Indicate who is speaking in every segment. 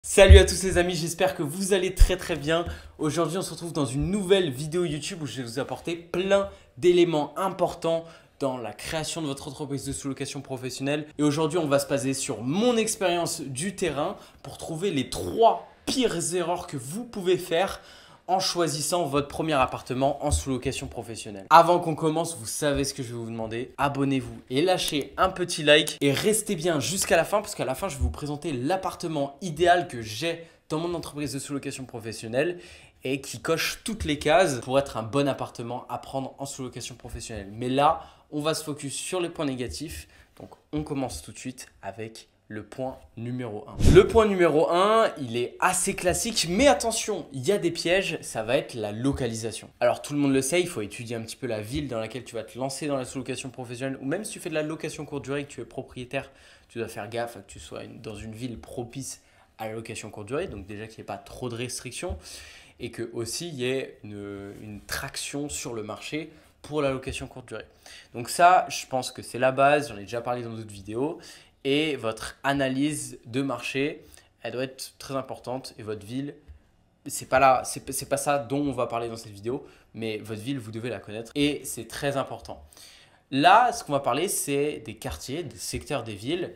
Speaker 1: Salut à tous les amis, j'espère que vous allez très bien. Aujourd'hui on se retrouve dans une nouvelle vidéo YouTube où je vais vous apporter plein d'éléments importants dans la création de votre entreprise de sous-location professionnelle. Et aujourd'hui on va se baser sur mon expérience du terrain pour trouver les 3 pires erreurs que vous pouvez faire en choisissant votre premier appartement en sous-location professionnelle. Avant qu'on commence, vous savez ce que je vais vous demander. Abonnez-vous et lâchez un petit like et restez bien jusqu'à la fin parce qu'à la fin, je vais vous présenter l'appartement idéal que j'ai dans mon entreprise de sous-location professionnelle et qui coche toutes les cases pour être un bon appartement à prendre en sous-location professionnelle. Mais là, on va se focus sur les points négatifs. Donc, on commence tout de suite avec le point numéro 1. Le point numéro 1, il est assez classique, mais attention, il y a des pièges, ça va être la localisation. Alors tout le monde le sait, il faut étudier un petit peu la ville dans laquelle tu vas te lancer dans la sous-location professionnelle, ou même si tu fais de la location courte durée et que tu es propriétaire, tu dois faire gaffe à que tu sois dans une ville propice à la location courte durée, donc déjà qu'il n'y ait pas trop de restrictions, et que aussi il y ait une traction sur le marché pour la location courte durée. Donc ça, je pense que c'est la base, j'en ai déjà parlé dans d'autres vidéos. Et votre analyse de marché, elle doit être très importante. Et votre ville, c'est pas ça dont on va parler dans cette vidéo, mais votre ville, vous devez la connaître et c'est très important. Là, ce qu'on va parler, c'est des quartiers, des secteurs des villes.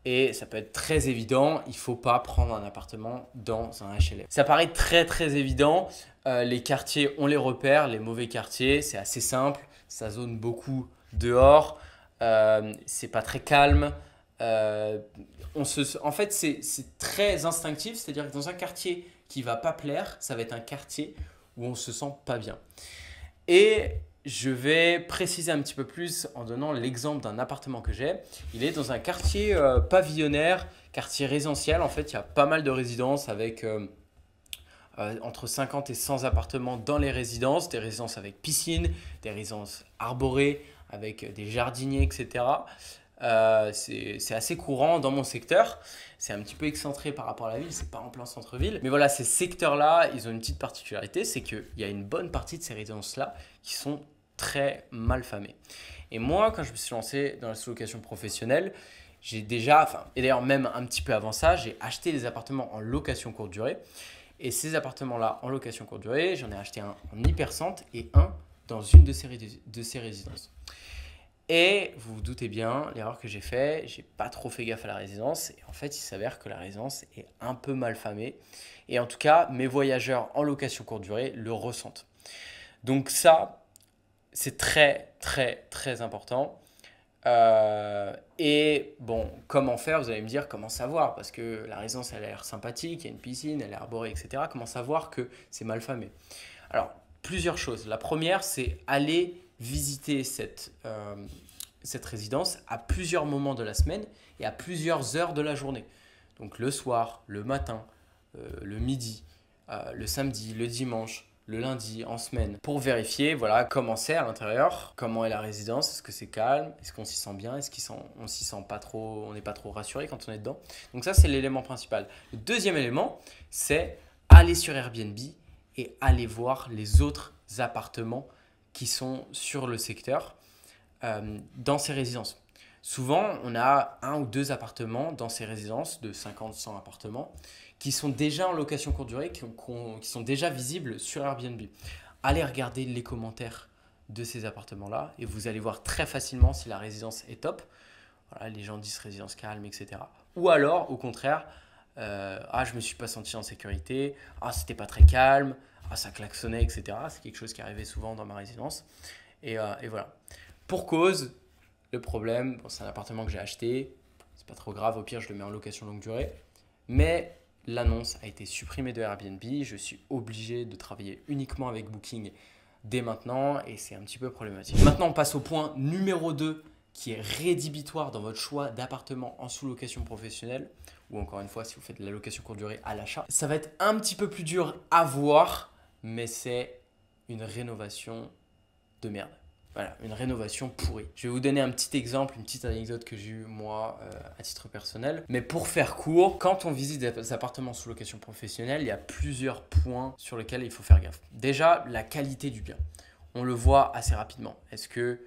Speaker 1: Et ça peut être très évident, il ne faut pas prendre un appartement dans un HLM. Ça paraît très évident, les quartiers, on les repère, les mauvais quartiers, c'est assez simple, ça zone beaucoup dehors, c'est pas très calme. En fait, c'est très instinctif, c'est-à-dire que dans un quartier qui ne va pas plaire, ça va être un quartier où on ne se sent pas bien. Et je vais préciser un petit peu plus en donnant l'exemple d'un appartement que j'ai. Il est dans un quartier pavillonnaire, quartier résidentiel. En fait, il y a pas mal de résidences avec entre 50 et 100 appartements dans les résidences. Des résidences avec piscine, des résidences arborées avec des jardiniers, etc. C'est assez courant dans mon secteur. C'est un petit peu excentré par rapport à la ville, c'est pas en plein centre-ville. Mais voilà, ces secteurs-là, ils ont une petite particularité, c'est qu'il y a une bonne partie de ces résidences-là qui sont très mal famées. Et moi, quand je me suis lancé dans la sous-location professionnelle, j'ai déjà, et d'ailleurs même un petit peu avant ça, j'ai acheté des appartements en location courte durée. Et ces appartements-là en location courte durée, j'en ai acheté un en hypercentre et un dans une de ces résidences. Et vous vous doutez bien, l'erreur que j'ai fait, j'ai pas trop fait gaffe à la résidence. Et en fait, il s'avère que la résidence est un peu mal famée. Et en tout cas, mes voyageurs en location courte durée le ressentent. Donc ça, c'est très important. Et bon, comment faire? Vous allez me dire comment savoir, parce que la résidence elle a l'air sympathique, il y a une piscine, elle est arborée, etc. Comment savoir que c'est mal famé? Alors, plusieurs choses. La première, c'est aller visiter cette résidence à plusieurs moments de la semaine et à plusieurs heures de la journée. Donc le soir, le matin, le midi, le samedi, le dimanche, le lundi, en semaine, pour vérifier voilà, comment c'est à l'intérieur, comment est la résidence, est-ce que c'est calme, est-ce qu'on s'y sent bien, est-ce qu'on s'y sent pas trop, on n'est pas trop rassuré quand on est dedans. Donc ça, c'est l'élément principal. Le deuxième élément, c'est aller sur Airbnb et aller voir les autres appartements qui sont sur le secteur dans ces résidences. Souvent, on a 1 ou 2 appartements dans ces résidences de 50-100 appartements qui sont déjà en location courte durée, qui sont déjà visibles sur Airbnb. Allez regarder les commentaires de ces appartements-là et vous allez voir très facilement si la résidence est top. Voilà, les gens disent résidence calme, etc. Ou alors, au contraire, je ne me suis pas senti en sécurité, c'était pas très calme, ça klaxonnait, etc. C'est quelque chose qui arrivait souvent dans ma résidence. Et voilà. Pour cause, le problème, c'est un appartement que j'ai acheté, c'est pas trop grave, au pire je le mets en location longue durée, mais l'annonce a été supprimée de Airbnb, je suis obligé de travailler uniquement avec Booking dès maintenant et c'est un petit peu problématique. Maintenant on passe au point numéro 2 qui est rédhibitoire dans votre choix d'appartement en sous-location professionnelle ou encore une fois si vous faites de la location courte durée à l'achat. Ça va être un petit peu plus dur à voir, mais c'est une rénovation de merde. Voilà, une rénovation pourrie. Je vais vous donner un petit exemple, une petite anecdote que j'ai eue moi à titre personnel. Mais pour faire court, quand on visite des appartements sous location professionnelle, il y a plusieurs points sur lesquels il faut faire gaffe. Déjà, la qualité du bien. On le voit assez rapidement. Est-ce que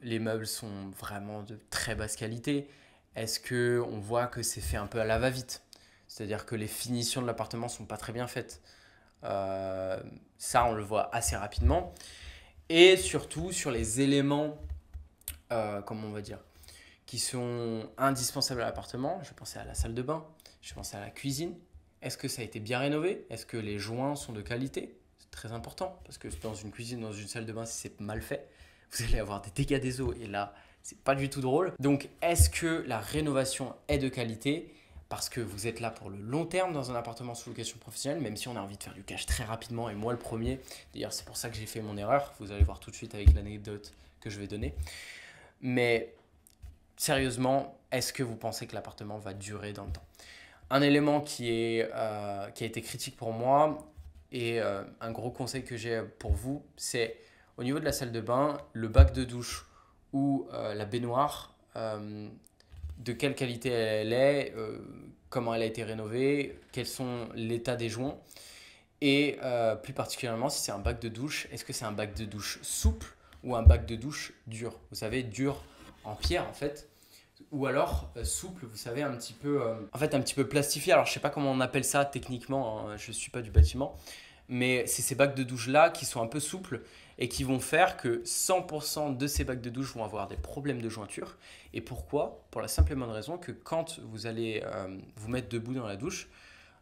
Speaker 1: les meubles sont vraiment de très basse qualité? Est-ce qu'on voit que c'est fait un peu à la va-vite? C'est-à-dire que les finitions de l'appartement ne sont pas très bien faites. Ça, on le voit assez rapidement. Et surtout sur les éléments, comment on va dire, qui sont indispensables à l'appartement. Je pensais à la salle de bain, je pensais à la cuisine. Est-ce que ça a été bien rénové? Est-ce que les joints sont de qualité? C'est très important parce que dans une cuisine, dans une salle de bain, si c'est mal fait, vous allez avoir des dégâts des eaux et là, c'est pas du tout drôle. Donc, est-ce que la rénovation est de qualité? Parce que vous êtes là pour le long terme dans un appartement sous location professionnelle, même si on a envie de faire du cash très rapidement, et moi le premier. D'ailleurs, c'est pour ça que j'ai fait mon erreur. Vous allez voir tout de suite avec l'anecdote que je vais donner. Mais sérieusement, est-ce que vous pensez que l'appartement va durer dans le temps? Un élément qui a été critique pour moi et un gros conseil que j'ai pour vous, c'est au niveau de la salle de bain, le bac de douche ou la baignoire, de quelle qualité elle est, comment elle a été rénovée, quels sont l'état des joints et plus particulièrement si c'est un bac de douche, est-ce que c'est un bac de douche souple ou un bac de douche dur? Vous savez, dur en pierre en fait. Ou alors souple, vous savez, un petit peu, en fait, un petit peu plastifié. Alors, je ne sais pas comment on appelle ça techniquement, hein, je ne suis pas du bâtiment. Mais c'est ces bacs de douche-là qui sont un peu souples et qui vont faire que 100% de ces bacs de douche vont avoir des problèmes de jointure. Et pourquoi? Pour la simple et bonne raison que quand vous allez vous mettre debout dans la douche,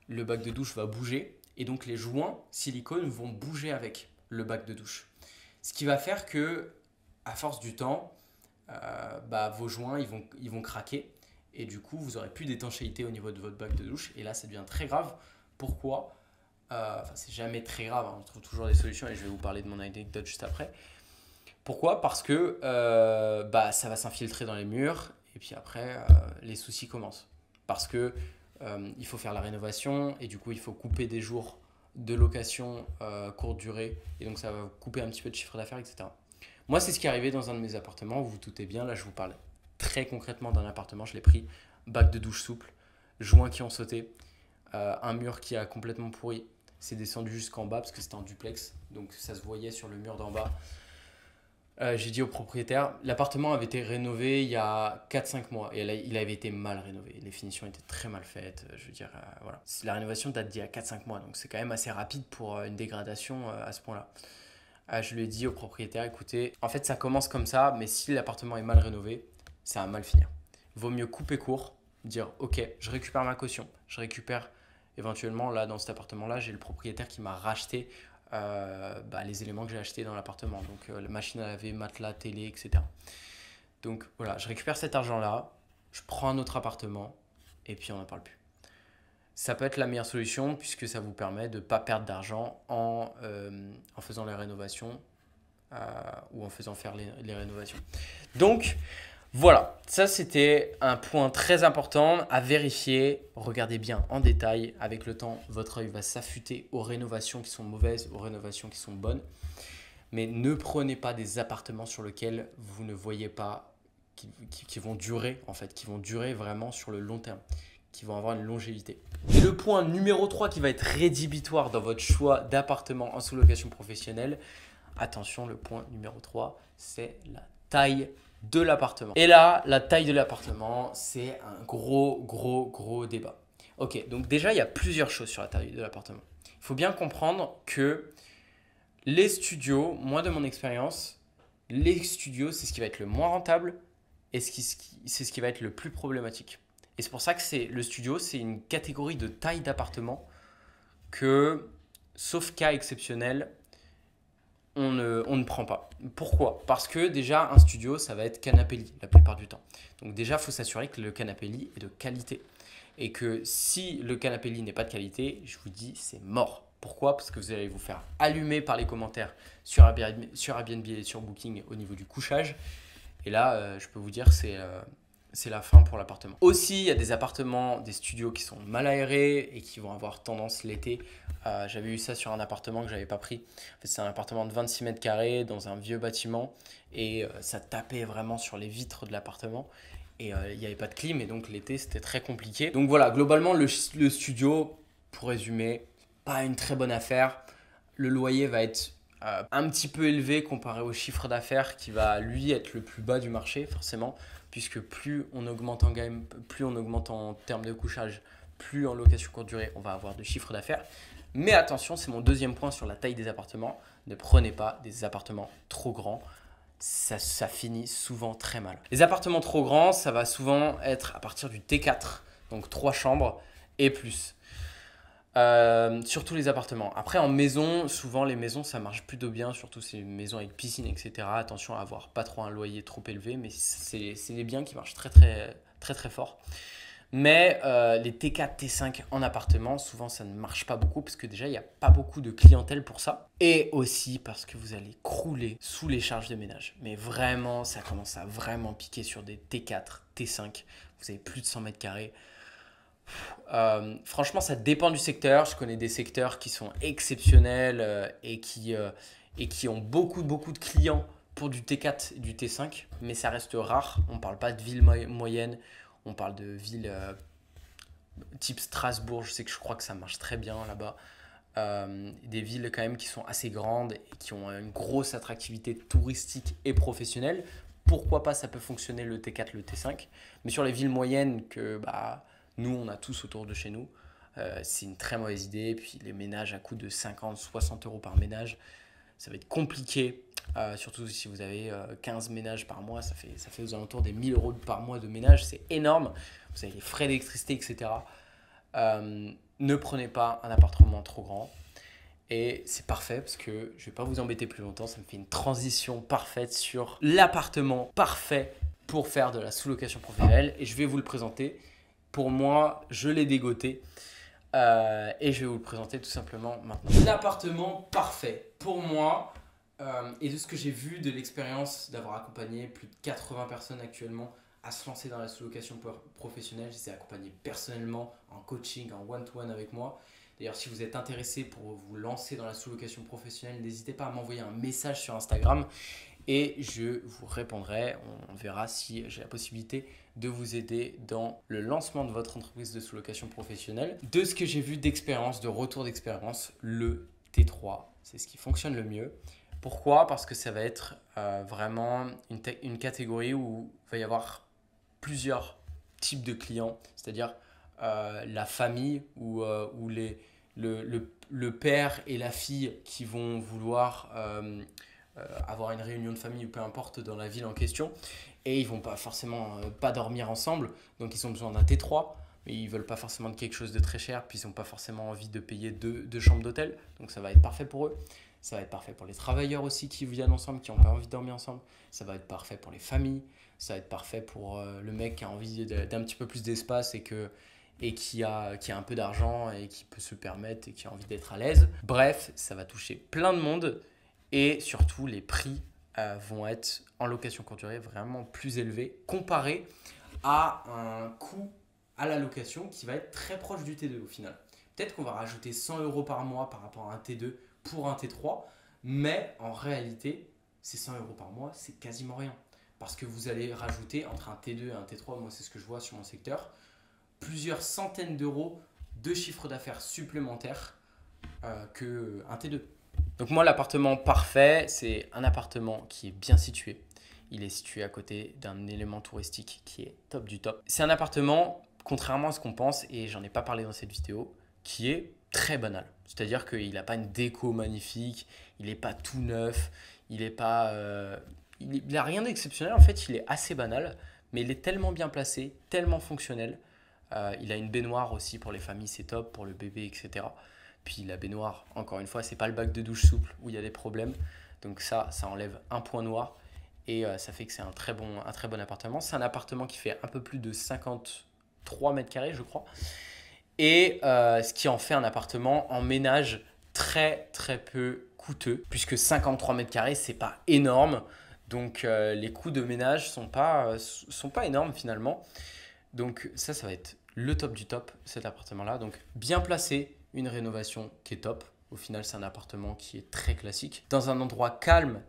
Speaker 1: le bac de douche va bouger et donc les joints silicone vont bouger avec le bac de douche. Ce qui va faire que, à force du temps, vos joints ils vont craquer et du coup vous aurez plus d'étanchéité au niveau de votre bac de douche et là ça devient très grave. Pourquoi? C'est jamais très grave, hein, on trouve toujours des solutions et je vais vous parler de mon anecdote juste après. Pourquoi? Parce que ça va s'infiltrer dans les murs et puis après les soucis commencent. Parce que il faut faire la rénovation et du coup il faut couper des jours de location courte durée et donc ça va couper un petit peu de chiffre d'affaires, etc. Moi, c'est ce qui est arrivé dans un de mes appartements. Vous vous doutez bien, là, je vous parle très concrètement d'un appartement. Je l'ai pris, bac de douche souple, joints qui ont sauté, un mur qui a complètement pourri. C'est descendu jusqu'en bas parce que c'était en duplex. Donc, ça se voyait sur le mur d'en bas. J'ai dit au propriétaire, l'appartement avait été rénové il y a 4-5 mois. Et il avait été mal rénové. Les finitions étaient très mal faites. Je veux dire, voilà. La rénovation date d'il y a 4-5 mois. Donc, c'est quand même assez rapide pour une dégradation à ce point-là. Je lui ai dit au propriétaire, écoutez, en fait ça commence comme ça, mais si l'appartement est mal rénové, ça va mal finir. Vaut mieux couper court, dire ok, je récupère ma caution, je récupère éventuellement, là dans cet appartement-là, j'ai le propriétaire qui m'a racheté les éléments que j'ai achetés dans l'appartement, donc la machine à laver, matelas, télé, etc. Donc voilà, je récupère cet argent-là, je prends un autre appartement et puis on n'en parle plus. Ça peut être la meilleure solution puisque ça vous permet de ne pas perdre d'argent en faisant les rénovations ou en faisant faire les rénovations. Donc voilà, ça c'était un point très important à vérifier. Regardez bien en détail. Avec le temps, votre œil va s'affûter aux rénovations qui sont mauvaises, aux rénovations qui sont bonnes. Mais ne prenez pas des appartements sur lesquels vous ne voyez pas qui vont durer en fait, qui vont durer vraiment sur le long terme, qui vont avoir une longévité. Et le point numéro 3 qui va être rédhibitoire dans votre choix d'appartement en sous-location professionnelle, attention, le point numéro 3, c'est la taille de l'appartement. Et là, la taille de l'appartement, c'est un gros débat. Ok, donc déjà, il y a plusieurs choses sur la taille de l'appartement. Il faut bien comprendre que les studios, moi de mon expérience, les studios, c'est ce qui va être le moins rentable et c'est ce qui va être le plus problématique. Et c'est pour ça que le studio, c'est une catégorie de taille d'appartement que, sauf cas exceptionnel, on ne prend pas. Pourquoi? Parce que déjà, un studio, ça va être canapé-lit la plupart du temps. Donc déjà, il faut s'assurer que le canapé-lit est de qualité. Et que si le canapé-lit n'est pas de qualité, je vous dis, c'est mort. Pourquoi? Parce que vous allez vous faire allumer par les commentaires sur Airbnb et sur Booking au niveau du couchage. Et là, je peux vous dire, c'est la fin pour l'appartement. Aussi, il y a des appartements, des studios qui sont mal aérés et qui vont avoir tendance l'été. J'avais eu ça sur un appartement que je n'avais pas pris. En fait, c'est un appartement de 26 mètres carrés dans un vieux bâtiment et ça tapait vraiment sur les vitres de l'appartement. Et il n'y avait pas de clim et donc l'été, c'était très compliqué. Donc voilà, globalement, le studio, pour résumer, pas une très bonne affaire. Le loyer va être un petit peu élevé comparé au chiffre d'affaires qui va lui être le plus bas du marché forcément, puisque plus on augmente en gamme, plus on augmente en termes de couchage, plus en location courte durée, on va avoir de chiffre d'affaires. Mais attention, c'est mon deuxième point sur la taille des appartements. Ne prenez pas des appartements trop grands. Ça finit souvent très mal. Les appartements trop grands, ça va souvent être à partir du T4, donc 3 chambres et plus. Surtout les appartements. Après, en maison, souvent les maisons, ça marche plutôt bien, surtout ces maisons avec piscine, etc. Attention à avoir pas trop un loyer trop élevé, mais c'est des biens qui marchent très fort. Mais les T4, T5 en appartement, souvent ça ne marche pas beaucoup parce que déjà il n'y a pas beaucoup de clientèle pour ça. Et aussi parce que vous allez crouler sous les charges de ménage. Mais vraiment, ça commence à vraiment piquer sur des T4, T5. Vous avez plus de 100 mètres carrés. Franchement, ça dépend du secteur. Je connais des secteurs qui sont exceptionnels et qui ont beaucoup de clients pour du T4 et du T5. Mais ça reste rare. On ne parle pas de villes moyennes. On parle de villes type Strasbourg, je crois que ça marche très bien là-bas. Des villes quand même qui sont assez grandes et qui ont une grosse attractivité touristique et professionnelle. Pourquoi pas, ça peut fonctionner le T4, le T5. Mais sur les villes moyennes que nous, on a tous autour de chez nous, c'est une très mauvaise idée. Puis les ménages à coût de 50, 60 euros par ménage, ça va être compliqué. Surtout si vous avez 15 ménages par mois, ça fait aux alentours des 1000 euros par mois de ménage, c'est énorme. Vous avez les frais d'électricité, etc. Ne prenez pas un appartement trop grand. Et c'est parfait parce que je ne vais pas vous embêter plus longtemps. Ça me fait une transition parfaite sur l'appartement parfait pour faire de la sous-location professionnelle. Et je vais vous le présenter. Pour moi, je l'ai dégoté. Et je vais vous le présenter tout simplement maintenant. L'appartement parfait pour moi. Et de ce que j'ai vu de l'expérience d'avoir accompagné plus de 80 personnes actuellement à se lancer dans la sous-location professionnelle, je les ai accompagnés personnellement en coaching, en one-to-one avec moi. D'ailleurs, si vous êtes intéressé pour vous lancer dans la sous-location professionnelle, n'hésitez pas à m'envoyer un message sur Instagram et je vous répondrai. On verra si j'ai la possibilité de vous aider dans le lancement de votre entreprise de sous-location professionnelle. De ce que j'ai vu d'expérience, de retour d'expérience, le T3, c'est ce qui fonctionne le mieux. Pourquoi ? Parce que ça va être vraiment une catégorie où il va y avoir plusieurs types de clients, c'est-à-dire la famille ou le père et la fille qui vont vouloir avoir une réunion de famille ou peu importe dans la ville en question et ils ne vont pas forcément pas dormir ensemble, donc ils ont besoin d'un T3. Mais ils ne veulent pas forcément de quelque chose de très cher, puis ils n'ont pas forcément envie de payer deux chambres d'hôtel, donc ça va être parfait pour eux. Ça va être parfait pour les travailleurs aussi qui viennent ensemble, qui n'ont pas envie de dormir ensemble. Ça va être parfait pour les familles. Ça va être parfait pour le mec qui a envie d'un petit peu plus d'espace et qui a un peu d'argent et qui peut se permettre et qui a envie d'être à l'aise. Bref, ça va toucher plein de monde et surtout les prix vont être en location courte durée vraiment plus élevés comparé à un coût à la location qui va être très proche du T2 au final. Peut-être qu'on va rajouter 100 euros par mois par rapport à un T2 pour un T3, mais en réalité, ces 100 euros par mois, c'est quasiment rien. Parce que vous allez rajouter entre un T2 et un T3, moi c'est ce que je vois sur mon secteur, plusieurs centaines d'euros de chiffre d'affaires supplémentaire qu'un T2. Donc moi, l'appartement parfait, c'est un appartement qui est bien situé. Il est situé à côté d'un élément touristique qui est top du top. C'est un appartement, contrairement à ce qu'on pense, et j'en ai pas parlé dans cette vidéo, qui est très banal. C'est-à-dire qu'il n'a pas une déco magnifique, il n'est pas tout neuf, il n'a rien d'exceptionnel. En fait, il est assez banal, mais il est tellement bien placé, tellement fonctionnel. Il a une baignoire aussi pour les familles, c'est top, pour le bébé, etc. Puis la baignoire, encore une fois, c'est pas le bac de douche souple où il y a des problèmes. Donc ça enlève un point noir et ça fait que c'est un très bon appartement. C'est un appartement qui fait un peu plus de 53 mètres carrés, je crois. Et ce qui en fait un appartement en ménage très peu coûteux, puisque 53 mètres carrés, c'est pas énorme. Donc les coûts de ménage sont pas énormes finalement. Donc ça va être le top du top, cet appartement-là. Donc bien placé, une rénovation qui est top. Au final, c'est un appartement qui est très classique. Dans un endroit calme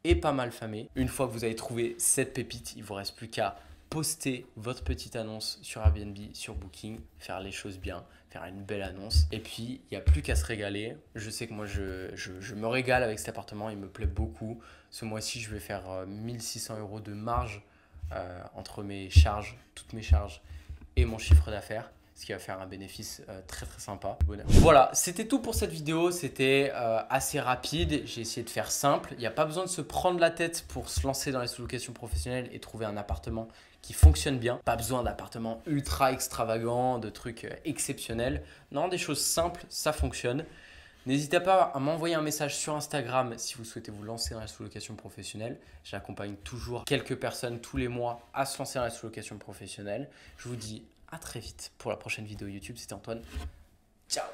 Speaker 1: et pas mal famé. Une fois que vous avez trouvé cette pépite, il ne vous reste plus qu'à poster votre petite annonce sur Airbnb, sur Booking, faire les choses bien, faire une belle annonce. Et puis, il n'y a plus qu'à se régaler. Je sais que moi, je me régale avec cet appartement. Il me plaît beaucoup. Ce mois-ci, je vais faire 1600 € de marge entre mes charges, toutes mes charges et mon chiffre d'affaires. ce qui va faire un bénéfice très très sympa. Voilà, c'était tout pour cette vidéo. C'était assez rapide. J'ai essayé de faire simple. Il n'y a pas besoin de se prendre la tête pour se lancer dans la sous-location professionnelle et trouver un appartement qui fonctionne bien. Pas besoin d'appartements ultra extravagants, de trucs exceptionnels. Non, des choses simples, ça fonctionne. N'hésitez pas à m'envoyer un message sur Instagram si vous souhaitez vous lancer dans la sous-location professionnelle. J'accompagne toujours quelques personnes tous les mois à se lancer dans la sous-location professionnelle. Je vous dis à très vite pour la prochaine vidéo YouTube. C'était Antoine. Ciao!